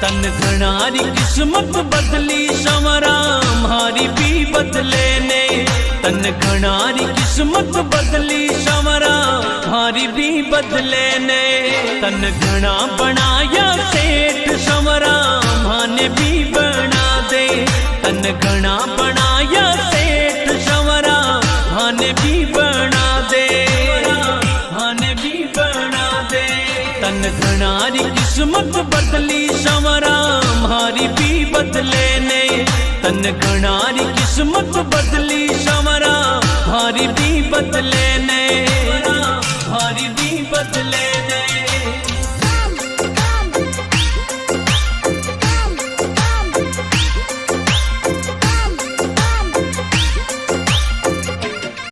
तन घणारी किस्मत बदली संवरा म्हारी भी बदले ने। तन घणारी किस्मत बदली संवरा म्हारी भी बदले ने। तन घना बनाया सेठ संवरा म्हाने भी बना दे। तन घना बनाया सेठ संवरा म्हाने भी बना दे। म्हाने भी बना दे। तन घणारी किस्मत बदली संवरा म्हारी भी बदले ने। तन घणारी किस्मत बदली संवरा म्हारी भी बदले ने।